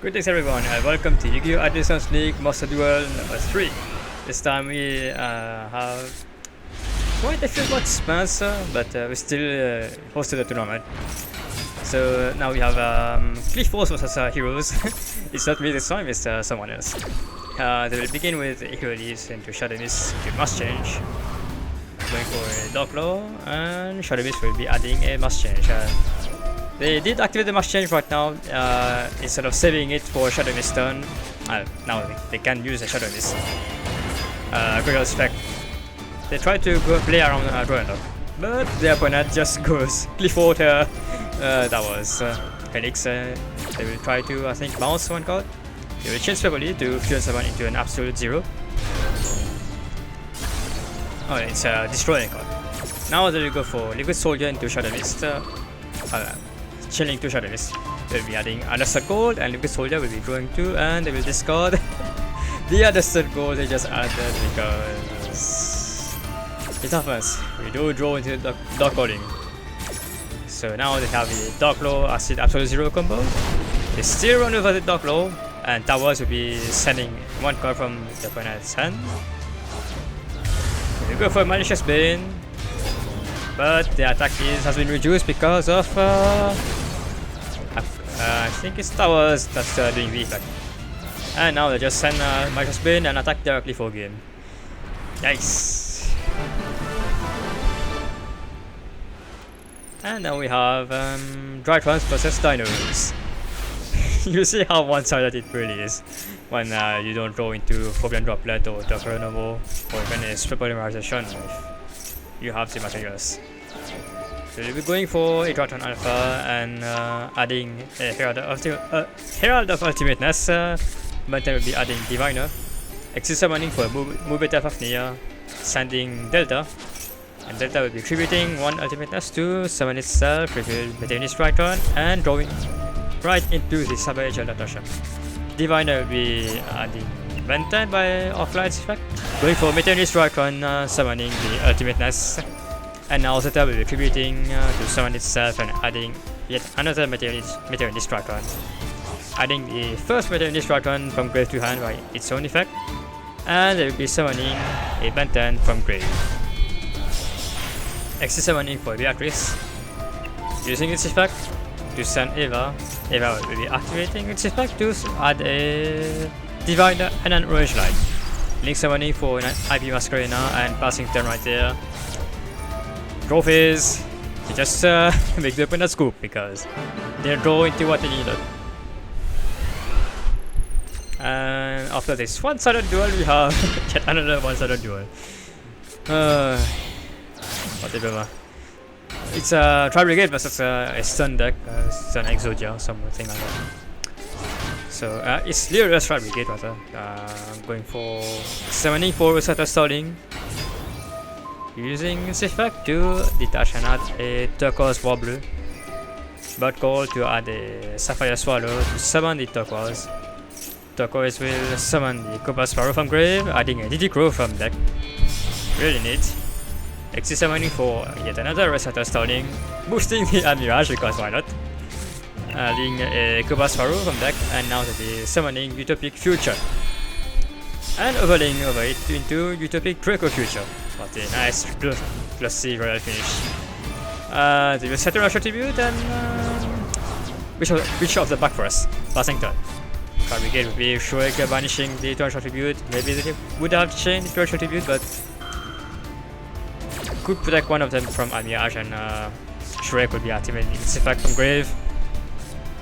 Greetings everyone, welcome to Yu-Gi-Oh! Adilsons League Master Duel number 3. This time we have quite a few mods sponsor, but we still hosted the tournament. So now we have Cliff Force versus Heroes. It's not me this time, it's someone else. They will begin with Hero Leaves into Shadow Mist into Must Change. Going for a Dark Law, and Shadow Mist will be adding a Must Change. They did activate the Must Change right now, instead of saving it for Shadow Mist turn. Now they can use a Shadow Mist. Critical Spec. They try to go play around Drawing Lock, but the opponent just goes Cliffwater. That was Phoenix. They will try to, I think, bounce one card. They will change properly to fusion someone into an absolute 0. Oh, it's a destroying card. Now they will go for Liquid Soldier into Shadow Mist. Chilling to Shadow Mist. They will be adding another gold, and Liquid Soldier will be drawing 2, and they will discard the other gold they just added because it happens. We do draw into the Dark Calling. So now they have the Dark Law Acid Absolute 0 combo. They still run over the Dark Law, and Towers will be sending one card from the opponent's hand. They go for Malicious Bane, but the attack has been reduced because of I think it's Towers that's doing the effect. And now they just send Malicious Bane and attack directly for game. Nice. And now we have Drytrons versus Dinos. You see how one-sided it really is when you don't draw into Forbidden Droplet or Dr. Novo, or even a Strip Polymerization if you have the materials. So we'll be going for a Drytron Alpha and adding a Herald of Ultimateness, but then we'll be adding Diviner, Exit Summoning for Move Alpha Fafnir, sending Delta, and Delta will be tributing one Ultimateness to summon itself, reveal Meteorist Drytron, and drawing right into the Savage Natasha. Diviner will be adding Vented by Offlight's effect, going for Meteorist Drytron, summoning the Ultimateness. And now Zeta will be tributing to summon itself and adding yet another Meteorist Drytron. Adding the first Meteorist Drytron from grave to hand by its own effect, and they will be summoning a Benten from grave. Exit summoning for Beatrice, using its effect to send Eva. Eva will be activating its effect to add a Diviner and an Orange Light. Link summoning for an IP Masquerena and passing turn right there. Trophies, you just make the opponent scoop because they're drawing into what they needed. And after this one-sided duel, we have yet another one-sided duel. Whatever. It's a Tri-Brigade versus a stun deck, Stun Exodia, something like that. So it's Lyria's Tri-Brigade rather. Going for summoning for Rosetta Stalling. Using its effect to detach and add a Turquoise Warbler. Bird Call to add a Sapphire Swallow to summon the Turquoise. Turquoise will summon the Copper Sparrow from grave, adding a DD Crow from deck. Really neat. Exit summoning for yet another Rosetta Stalling, boosting the Admirage because why not? Adding a Copper Sparrow from deck, and now they'll be summoning Utopic Future. And overlaying over it into Utopic Draco Future. What a nice plus C royal finish. They will set a Rush Tribute and Witch of the Back for us. Passing turn. Card Brigade will be Shafeeq banishing the Rush Tribute. Maybe they would have changed the Rush Tribute, but could protect one of them from Almirage, and Shafeeq would be activating its effect from grave.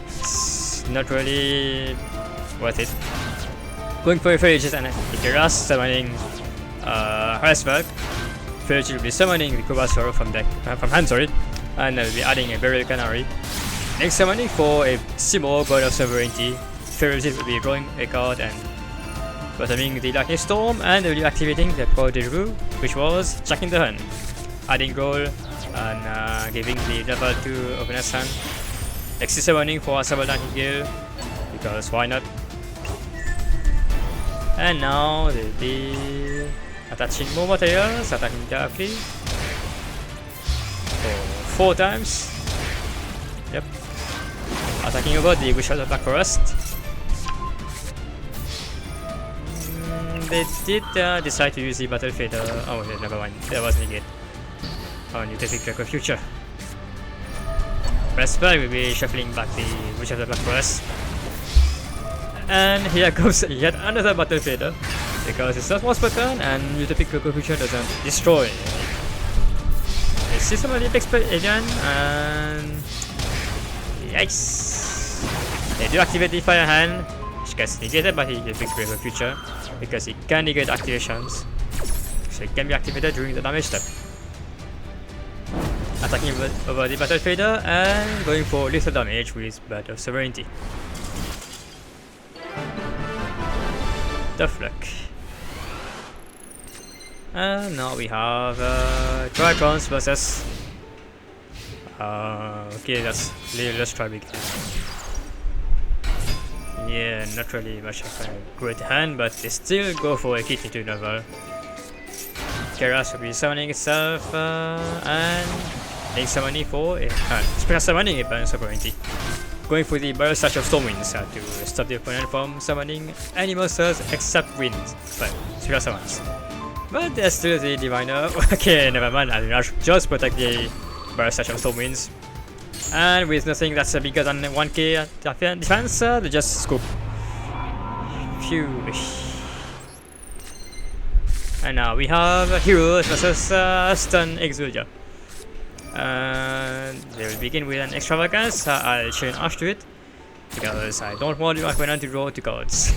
It's not really worth it. Going for a Ferrages and Ikeras, summoning Harassberg. Ferrages will be summoning the Cobra Swallow from hand, and will be adding a Burial Canary. Next summoning for a Simo, God of Sovereignty. Ferrages will be drawing a card and bottoming the Lightning Storm, and will be activating the Power Deru, which was Jack in the Hand. Adding roll and giving the level to opponent's hand. Exit summoning for a Saber Nightingale, because why not? And now they'll be attaching more materials, attacking directly for 4 times. Yep. Attacking over the Wish of the Black Forest. they did decide to use the Battle Fader. Oh, yeah, never mind. That was negate. On Utopic Draco Future. Press back, we'll be shuffling back the Witch of the Black Forest. And here goes yet another Battle Fader. Because it's not most per turn and Utopic Draco Future doesn't destroy. They see some Olympics per alien and yikes! They do activate the Fire Hand, which gets negated by the Utopic Draco Future because it can negate activations. So it can be activated during the damage step. Attacking over the Battle Fader and going for lethal damage with Bird of Sovereignty. Tough luck. And now we have Dragons versus. Okay, that's let's try big. Yeah, not really much of a great hand, but they still go for a kit into novel. Keras will be summoning itself and Link summoning for special summoning a Burn Sovereignty. Going for the Burst Touch of Stormwinds to stop the opponent from summoning any monsters except winds, but special summons. But there's still the Diviner. Okay, never mind, I'll just protect the Burst Touch of Stormwinds. And with nothing that's bigger than 1k defense, they just scoop. Phew. And now we have Heroes versus Stun Exodia. They will begin with an Extravagance. I'll chain Arch to it because I don't want my opponent to draw 2 cards.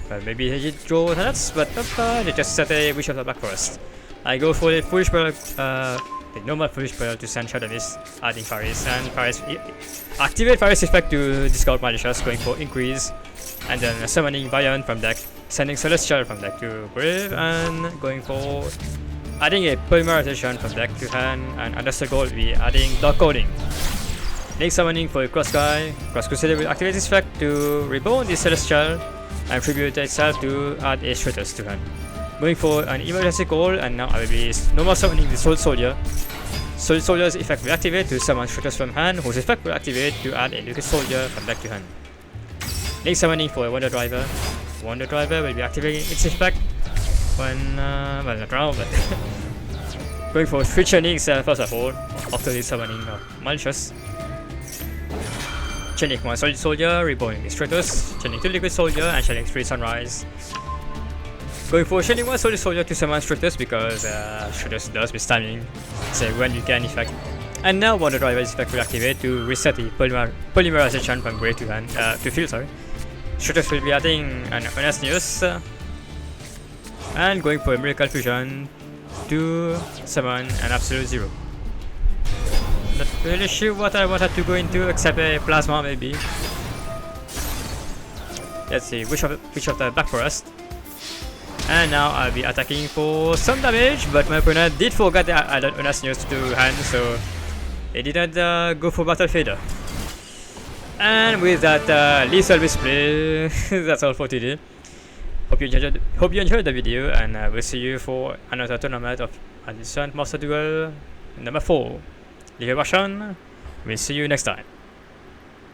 Well, maybe they did draw nuts, but they just set a Wish of the Black Forest. I go for the Foolish Pearl, the normal Foolish Pearl to send Shadow Mist, adding Faris, and Faris activate Faris effect to discard Malicious, going for increase, and then summoning Violent from deck, sending Celestial from deck to grave, and going for adding a Polymerization from deck to hand, and Understar Goal will be adding Dark Coding. Link summoning for Cross Guy, Cross Crusader will activate this effect to reborn the Celestial, and tribute itself to add a Stratus to hand. Going for an Emergency Call, and now I will be normal summoning the Soul Soldier. Soul Soldier's effect will activate to summon Stratus from hand, whose effect will activate to add a Lucas Soldier from deck to hand. Link summoning for a Wonder Driver. Wonder Driver will be activating its effect when, well, not now, but going for Future Links first of all, after the summoning of Malicious. Chaining 1 Solid Soldier, reborning the Stratus, chaining 2 Liquid Soldier, and chaining 3 Sunrise. Going for chaining 1 Solid Soldier to summon Stratus because Stratus does with timing, so when you can effect. And now Wonder Driver's effect will activate to reset the Polymerization from grave to hand, to field, sorry. Stratus will be adding an Honest News, and going for a Miracle Fusion to summon an Absolute Zero. Not really sure what I wanted to go into except a Plasma maybe. Let's see, Wish of the Black Forest. And now I'll be attacking for some damage, but my opponent did forget that I added Honest News to hand, so they didn't go for Battle Fader. And with that lethal display, that's all for today. Hope you enjoyed the video, and we'll see you for another tournament of Adilsons Master Duel number 4. Leave a Russian. We'll see you next time.